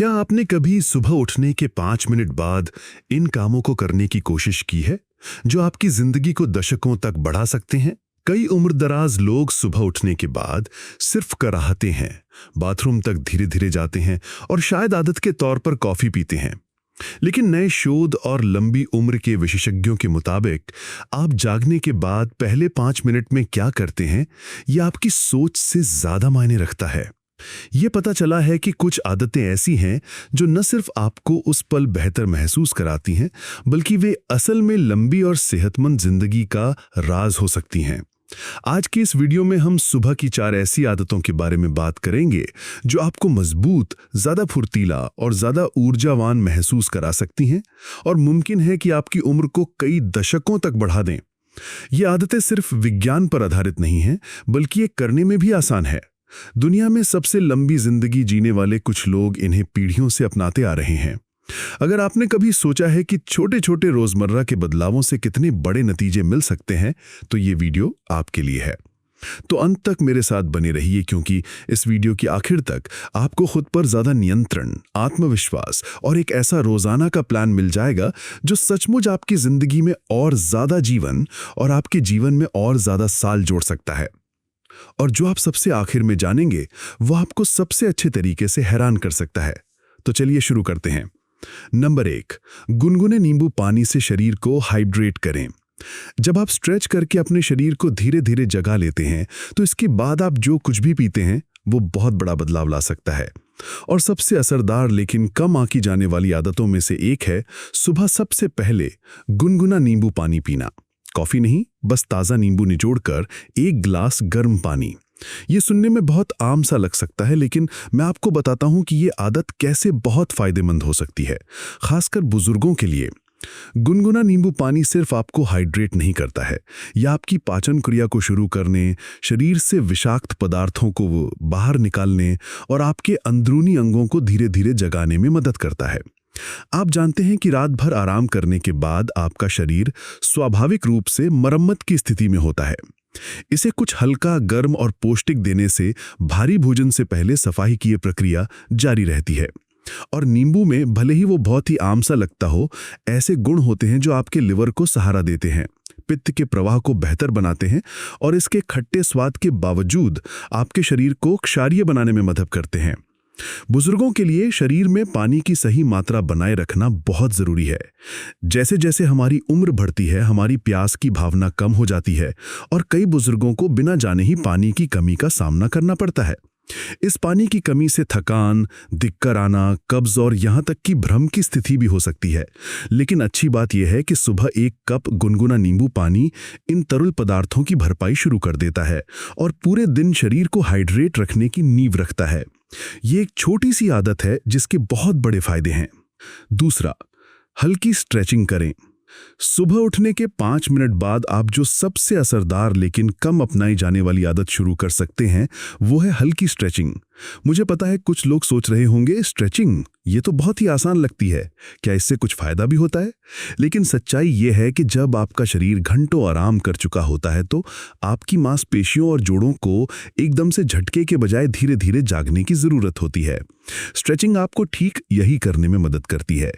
क्या आपने कभी सुबह उठने के 5 मिनट बाद इन कामों को करने की कोशिश की है जो आपकी जिंदगी को दशकों तक बढ़ा सकते हैं? कई उम्रदराज लोग सुबह उठने के बाद सिर्फ कराहते हैं, बाथरूम तक धीरे धीरे जाते हैं और शायद आदत के तौर पर कॉफी पीते हैं। लेकिन नए शोध और लंबी उम्र के विशेषज्ञों के मुताबिक आप जागने के बाद पहले 5 मिनट में क्या करते हैं, यह आपकी सोच से ज्यादा मायने रखता है। ये पता चला है कि कुछ आदतें ऐसी हैं जो न सिर्फ आपको उस पल बेहतर महसूस कराती हैं, बल्कि वे असल में लंबी और सेहतमंद जिंदगी का राज हो सकती हैं। आज की इस वीडियो में हम सुबह की 4 ऐसी आदतों के बारे में बात करेंगे जो आपको मजबूत, ज्यादा फुर्तीला और ज्यादा ऊर्जावान महसूस करा सकती हैं और मुमकिन है कि आपकी उम्र को कई दशकों तक बढ़ा दें। ये आदतें सिर्फ विज्ञान पर आधारित नहीं हैं, बल्कि ये करने में भी आसान है। दुनिया में सबसे लंबी जिंदगी जीने वाले कुछ लोग इन्हें पीढ़ियों से अपनाते आ रहे हैं। अगर आपने कभी सोचा है कि छोटे छोटे रोजमर्रा के बदलावों से कितने बड़े नतीजे मिल सकते हैं, तो ये वीडियो आपके लिए है। तो अंत तक मेरे साथ बने रहिए, क्योंकि इस वीडियो की आखिर तक आपको खुद पर ज्यादा नियंत्रण, आत्मविश्वास और एक ऐसा रोजाना का प्लान मिल जाएगा जो सचमुच आपकी जिंदगी में और ज्यादा जीवन और आपके जीवन में और ज्यादा साल जोड़ सकता है। और जो आप सबसे आखिर में जानेंगे वो आपको सबसे अच्छे तरीके से हैरान कर सकता है। तो चलिए शुरू करते हैं। नंबर 1, गुनगुने नींबू पानी से शरीर को हाइड्रेट करें। जब आप स्ट्रेच करके अपने शरीर को धीरे धीरे जगा लेते हैं, तो इसके बाद आप जो कुछ भी पीते हैं वो बहुत बड़ा बदलाव ला सकता है। और सबसे असरदार लेकिन कम आंकी जाने वाली आदतों में से एक है सुबह सबसे पहले गुनगुना नींबू पानी पीना। कॉफी नहीं, बस ताज़ा नींबू निचोड़कर 1 गिलास गर्म पानी। ये सुनने में बहुत आम सा लग सकता है, लेकिन मैं आपको बताता हूं कि ये आदत कैसे बहुत फायदेमंद हो सकती है, खासकर बुजुर्गों के लिए। गुनगुना नींबू पानी सिर्फ आपको हाइड्रेट नहीं करता है, यह आपकी पाचन क्रिया को शुरू करने, शरीर से विषाक्त पदार्थों को बाहर निकालने और आपके अंदरूनी अंगों को धीरे धीरे जगाने में मदद करता है। आप जानते हैं कि रात भर आराम करने के बाद आपका शरीर स्वाभाविक रूप से मरम्मत की स्थिति में होता है। इसे कुछ हल्का, गर्म और पौष्टिक देने से भारी भोजन से पहले सफाई की यह प्रक्रिया जारी रहती है। और नींबू में भले ही वो बहुत ही आम सा लगता हो, ऐसे गुण होते हैं जो आपके लिवर को सहारा देते हैं, पित्त के प्रवाह को बेहतर बनाते हैं और इसके खट्टे स्वाद के बावजूद आपके शरीर को क्षारीय बनाने में मदद करते हैं। बुजुर्गों के लिए शरीर में पानी की सही मात्रा बनाए रखना बहुत जरूरी है। जैसे जैसे हमारी उम्र बढ़ती है, हमारी प्यास की भावना कम हो जाती है और कई बुजुर्गों को बिना जाने ही पानी की कमी का सामना करना पड़ता है। इस पानी की कमी से थकान, दिक्कत आना, कब्ज और यहाँ तक कि भ्रम की स्थिति भी हो सकती है। लेकिन अच्छी बात यह है कि सुबह 1 कप गुनगुना नींबू पानी इन तरल पदार्थों की भरपाई शुरू कर देता है और पूरे दिन शरीर को हाइड्रेट रखने की नींव रखता है। ये एक छोटी सी आदत है जिसके बहुत बड़े फायदे हैं। दूसरा, हल्की स्ट्रेचिंग करें। सुबह उठने के 5 मिनट बाद आप जो सबसे असरदार लेकिन कम अपनाई जाने वाली आदत शुरू कर सकते हैं वो है हल्की स्ट्रेचिंग। मुझे पता है कुछ लोग सोच रहे होंगे, स्ट्रेचिंग ये तो बहुत ही आसान लगती है, क्या इससे कुछ फायदा भी होता है? लेकिन सच्चाई ये है कि जब आपका शरीर घंटों आराम कर चुका होता है तो आपकी मांसपेशियों और जोड़ों को एकदम से झटके के बजाय धीरे धीरे जागने की जरूरत होती है। स्ट्रेचिंग आपको ठीक यही करने में मदद करती है।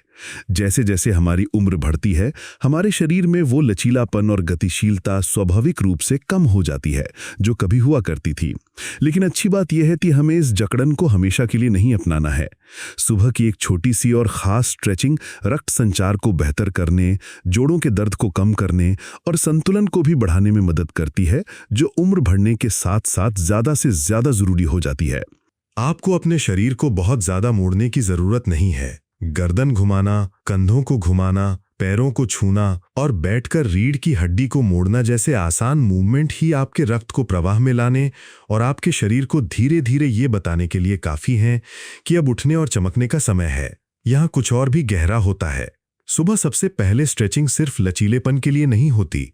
जैसे जैसे हमारी उम्र बढ़ती है, हमारे शरीर में वो लचीलापन और गतिशीलता स्वाभाविक रूप से कम हो जाती है जो कभी हुआ करती थी। लेकिन अच्छी बात यह है कि हमें इस जकड़न को हमेशा के लिए नहीं अपनाना है। सुबह की एक छोटी सी और खास स्ट्रेचिंग रक्त संचार को बेहतर करने, जोड़ों के दर्द को कम करने और संतुलन को भी बढ़ाने में मदद करती है, जो उम्र बढ़ने के साथ साथ ज्यादा से ज्यादा जरूरी हो जाती है। आपको अपने शरीर को बहुत ज्यादा मोड़ने की जरूरत नहीं है। गर्दन घुमाना, कंधों को घुमाना, पैरों को छूना और बैठकर रीढ़ की हड्डी को मोड़ना जैसे आसान मूवमेंट ही आपके रक्त को प्रवाह में लाने और आपके शरीर को धीरे धीरे ये बताने के लिए काफी हैं कि अब उठने और चमकने का समय है। यहाँ कुछ और भी गहरा होता है। सुबह सबसे पहले स्ट्रेचिंग सिर्फ लचीलेपन के लिए नहीं होती,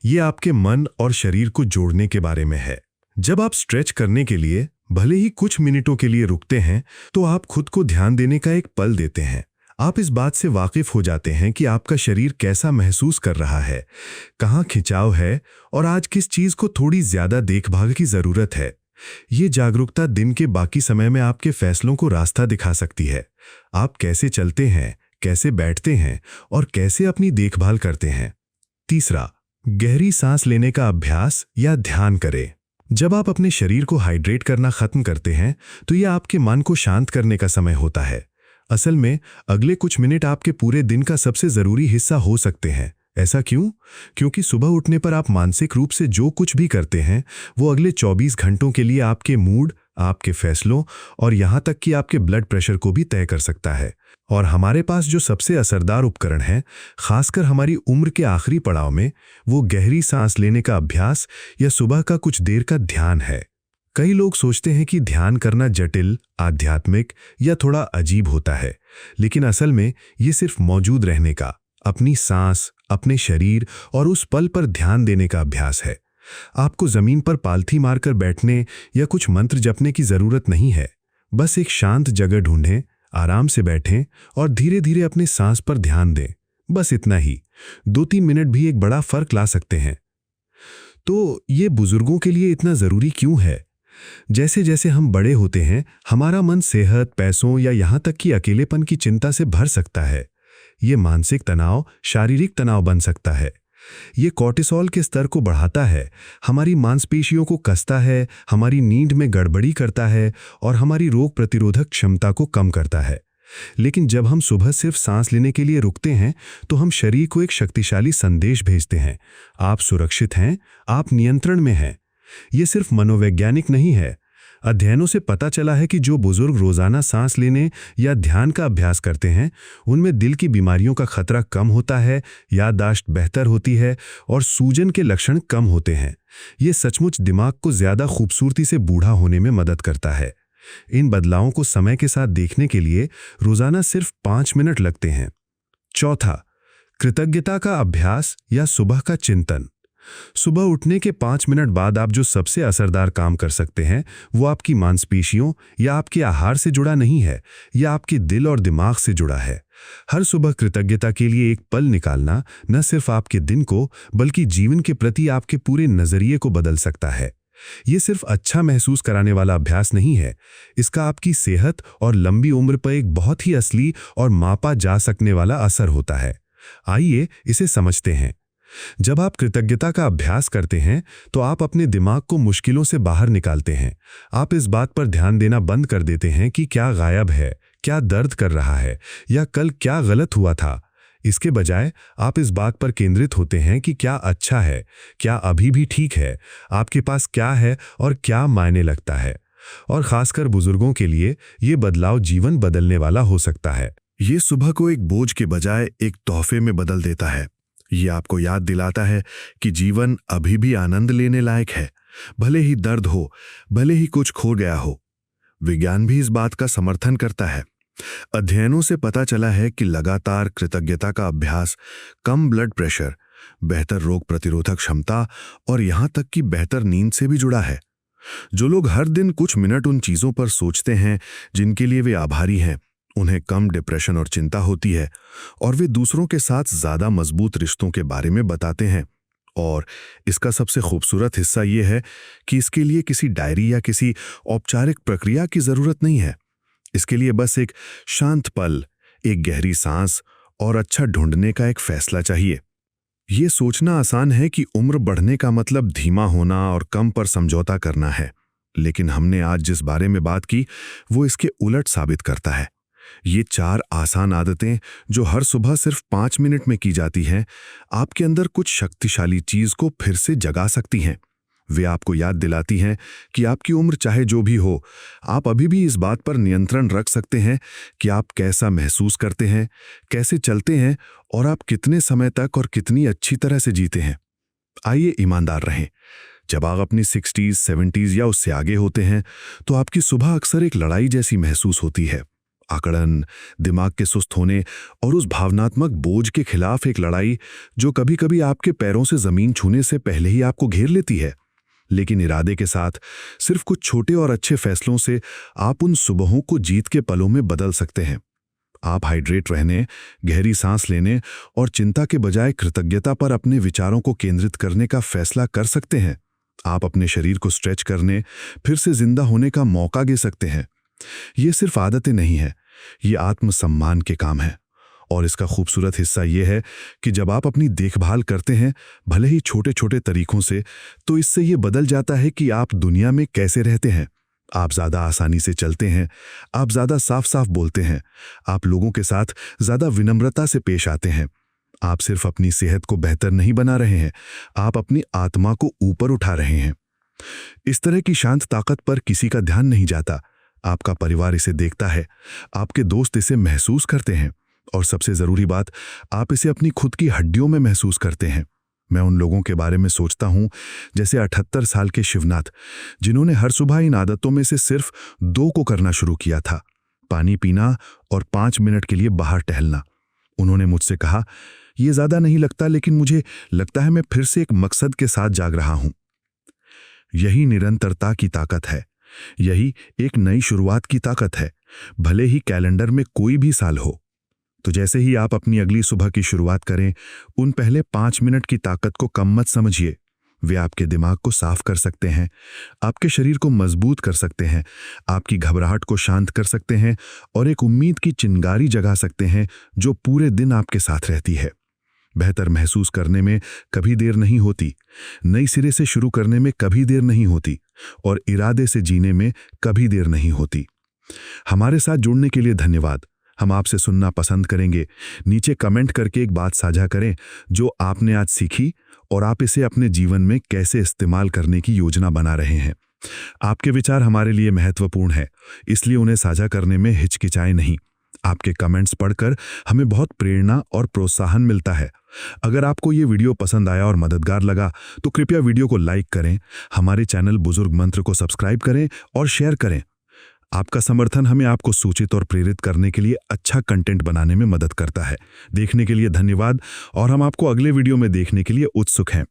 ये आपके मन और शरीर को जोड़ने के बारे में है। जब आप स्ट्रेच करने के लिए भले ही कुछ मिनटों के लिए रुकते हैं, तो आप खुद को ध्यान देने का एक पल देते हैं। आप इस बात से वाकिफ हो जाते हैं कि आपका शरीर कैसा महसूस कर रहा है, कहाँ खिंचाव है और आज किस चीज को थोड़ी ज्यादा देखभाल की जरूरत है। ये जागरूकता दिन के बाकी समय में आपके फैसलों को रास्ता दिखा सकती है। आप कैसे चलते हैं, कैसे बैठते हैं और कैसे अपनी देखभाल करते हैं। तीसरा, गहरी सांस लेने का अभ्यास या ध्यान करें। जब आप अपने शरीर को हाइड्रेट करना खत्म करते हैं तो यह आपके मन को शांत करने का समय होता है। असल में अगले कुछ मिनट आपके पूरे दिन का सबसे जरूरी हिस्सा हो सकते हैं। ऐसा क्यों? क्योंकि सुबह उठने पर आप मानसिक रूप से जो कुछ भी करते हैं वो अगले 24 घंटों के लिए आपके मूड, आपके फैसलों और यहां तक कि आपके ब्लड प्रेशर को भी तय कर सकता है। और हमारे पास जो सबसे असरदार उपकरण है, खासकर हमारी उम्र के आखिरी पड़ाव में, वो गहरी सांस लेने का अभ्यास या सुबह का कुछ देर का ध्यान है। कई लोग सोचते हैं कि ध्यान करना जटिल, आध्यात्मिक या थोड़ा अजीब होता है, लेकिन असल में ये सिर्फ मौजूद रहने का, अपनी सांस, अपने शरीर और उस पल पर ध्यान देने का अभ्यास है। आपको जमीन पर पालथी मारकर बैठने या कुछ मंत्र जपने की जरूरत नहीं है। बस एक शांत जगह ढूंढें, आराम से बैठें और धीरे धीरे अपनी सांस पर ध्यान दें। बस इतना ही। 2-3 मिनट भी एक बड़ा फर्क ला सकते हैं। तो ये बुजुर्गों के लिए इतना जरूरी क्यों है? जैसे जैसे हम बड़े होते हैं, हमारा मन सेहत, पैसों या यहां तक कि अकेलेपन की चिंता से भर सकता है। ये मानसिक तनाव शारीरिक तनाव बन सकता है। ये कॉर्टिसोल के स्तर को बढ़ाता है, हमारी मांसपेशियों को कसता है, हमारी नींद में गड़बड़ी करता है और हमारी रोग प्रतिरोधक क्षमता को कम करता है। लेकिन जब हम सुबह सिर्फ सांस लेने के लिए रुकते हैं तो हम शरीर को एक शक्तिशाली संदेश भेजते हैं। आप सुरक्षित हैं, आप नियंत्रण में हैं। ये सिर्फ मनोवैज्ञानिक नहीं है। अध्ययनों से पता चला है कि जो बुजुर्ग रोजाना सांस लेने या ध्यान का अभ्यास करते हैं, उनमें दिल की बीमारियों का खतरा कम होता है, याददाश्त बेहतर होती है और सूजन के लक्षण कम होते हैं। ये सचमुच दिमाग को ज्यादा खूबसूरती से बूढ़ा होने में मदद करता है। इन बदलावों को समय के साथ देखने के लिए रोजाना सिर्फ 5 मिनट लगते हैं। चौथा, कृतज्ञता का अभ्यास या सुबह का चिंतन। सुबह उठने के 5 मिनट बाद आप जो सबसे असरदार काम कर सकते हैं वो आपकी मांसपेशियों या आपके आहार से जुड़ा नहीं है, यह आपके दिल और दिमाग से जुड़ा है। हर सुबह कृतज्ञता के लिए एक पल निकालना न सिर्फ आपके दिन को बल्कि जीवन के प्रति आपके पूरे नजरिए को बदल सकता है। ये सिर्फ अच्छा महसूस कराने वाला अभ्यास नहीं है, इसका आपकी सेहत और लंबी उम्र पर एक बहुत ही असली और मापा जा सकने वाला असर होता है। आइए इसे समझते हैं। जब आप कृतज्ञता का अभ्यास करते हैं तो आप अपने दिमाग को मुश्किलों से बाहर निकालते हैं। आप इस बात पर ध्यान देना बंद कर देते हैं कि क्या गायब है, क्या दर्द कर रहा है या कल क्या गलत हुआ था। इसके बजाय आप इस बात पर केंद्रित होते हैं कि क्या अच्छा है, क्या अभी भी ठीक है, आपके पास क्या है और क्या मायने लगता है। और खासकर बुजुर्गों के लिए ये बदलाव जीवन बदलने वाला हो सकता है। ये सुबह को एक बोझ के बजाय एक तोहफे में बदल देता है। ये आपको याद दिलाता है कि जीवन अभी भी आनंद लेने लायक है, भले ही दर्द हो, भले ही कुछ खो गया हो। विज्ञान भी इस बात का समर्थन करता है। अध्ययनों से पता चला है कि लगातार कृतज्ञता का अभ्यास कम ब्लड प्रेशर, बेहतर रोग प्रतिरोधक क्षमता और यहां तक कि बेहतर नींद से भी जुड़ा है। जो लोग हर दिन कुछ मिनट उन चीजों पर सोचते हैं जिनके लिए वे आभारी हैं, उन्हें कम डिप्रेशन और चिंता होती है और वे दूसरों के साथ ज्यादा मजबूत रिश्तों के बारे में बताते हैं। और इसका सबसे खूबसूरत हिस्सा यह है कि इसके लिए किसी डायरी या किसी औपचारिक प्रक्रिया की जरूरत नहीं है। इसके लिए बस एक शांत पल, एक गहरी सांस और अच्छा ढूंढने का एक फैसला चाहिए। ये सोचना आसान है कि उम्र बढ़ने का मतलब धीमा होना और कम पर समझौता करना है, लेकिन हमने आज जिस बारे में बात की वो इसके उलट साबित करता है। ये 4 आसान आदतें जो हर सुबह सिर्फ 5 मिनट में की जाती हैं, आपके अंदर कुछ शक्तिशाली चीज को फिर से जगा सकती हैं। वे आपको याद दिलाती हैं कि आपकी उम्र चाहे जो भी हो, आप अभी भी इस बात पर नियंत्रण रख सकते हैं कि आप कैसा महसूस करते हैं, कैसे चलते हैं और आप कितने समय तक और कितनी अच्छी तरह से जीते हैं। आइए ईमानदार रहें। जब आप अपनी 60s, 70s या उससे आगे होते हैं तो आपकी सुबह अक्सर एक लड़ाई जैसी महसूस होती है। आकड़न, दिमाग के सुस्त होने और उस भावनात्मक बोझ के खिलाफ एक लड़ाई जो कभी कभी आपके पैरों से जमीन छूने से पहले ही आपको घेर लेती है। लेकिन इरादे के साथ, सिर्फ कुछ छोटे और अच्छे फैसलों से आप उन सुबहों को जीत के पलों में बदल सकते हैं। आप हाइड्रेट रहने, गहरी सांस लेने और चिंता के बजाय कृतज्ञता पर अपने विचारों को केंद्रित करने का फैसला कर सकते हैं। आप अपने शरीर को स्ट्रेच करने, फिर से जिंदा होने का मौका दे सकते हैं। ये सिर्फ आदतें नहीं है, ये आत्मसम्मान के काम है। और इसका खूबसूरत हिस्सा ये है कि जब आप अपनी देखभाल करते हैं, भले ही छोटे छोटे तरीकों से, तो इससे ये बदल जाता है कि आप दुनिया में कैसे रहते हैं। आप ज़्यादा आसानी से चलते हैं, आप ज़्यादा साफ साफ बोलते हैं, आप लोगों के साथ ज़्यादा विनम्रता से पेश आते हैं। आप सिर्फ अपनी सेहत को बेहतर नहीं बना रहे हैं, आप अपनी आत्मा को ऊपर उठा रहे हैं। इस तरह की शांत ताकत पर किसी का ध्यान नहीं जाता। आपका परिवार इसे देखता है, आपके दोस्त इसे महसूस करते हैं, और सबसे ज़रूरी बात, आप इसे अपनी खुद की हड्डियों में महसूस करते हैं। मैं उन लोगों के बारे में सोचता हूं, जैसे 78 साल के शिवनाथ, जिन्होंने हर सुबह इन आदतों में से सिर्फ 2 को करना शुरू किया था, पानी पीना और 5 मिनट के लिए बाहर टहलना। उन्होंने मुझसे कहा, यह ज़्यादा नहीं लगता, लेकिन मुझे लगता है मैं फिर से एक मकसद के साथ जाग रहा हूं। यही निरंतरता की ताकत है, यही एक नई शुरुआत की ताकत है, भले ही कैलेंडर में कोई भी साल हो। तो जैसे ही आप अपनी अगली सुबह की शुरुआत करें, उन पहले 5 मिनट की ताकत को कम मत समझिए। वे आपके दिमाग को साफ कर सकते हैं, आपके शरीर को मजबूत कर सकते हैं, आपकी घबराहट को शांत कर सकते हैं और एक उम्मीद की चिंगारी जगा सकते हैं जो पूरे दिन आपके साथ रहती है। बेहतर महसूस करने में कभी देर नहीं होती, नई सिरे से शुरू करने में कभी देर नहीं होती, और इरादे से जीने में कभी देर नहीं होती। हमारे साथ जुड़ने के लिए धन्यवाद। हम आपसे सुनना पसंद करेंगे। नीचे कमेंट करके एक बात साझा करें जो आपने आज सीखी और आप इसे अपने जीवन में कैसे इस्तेमाल करने की योजना बना रहे हैं। आपके विचार हमारे लिए महत्वपूर्ण है, इसलिए उन्हें साझा करने में हिचकिचाएं नहीं। आपके कमेंट्स पढ़कर हमें बहुत प्रेरणा और प्रोत्साहन मिलता है। अगर आपको ये वीडियो पसंद आया और मददगार लगा तो कृपया वीडियो को लाइक करें, हमारे चैनल बुजुर्ग मंत्र को सब्सक्राइब करें और शेयर करें। आपका समर्थन हमें आपको सूचित और प्रेरित करने के लिए अच्छा कंटेंट बनाने में मदद करता है। देखने के लिए धन्यवाद, और हम आपको अगले वीडियो में देखने के लिए उत्सुक हैं।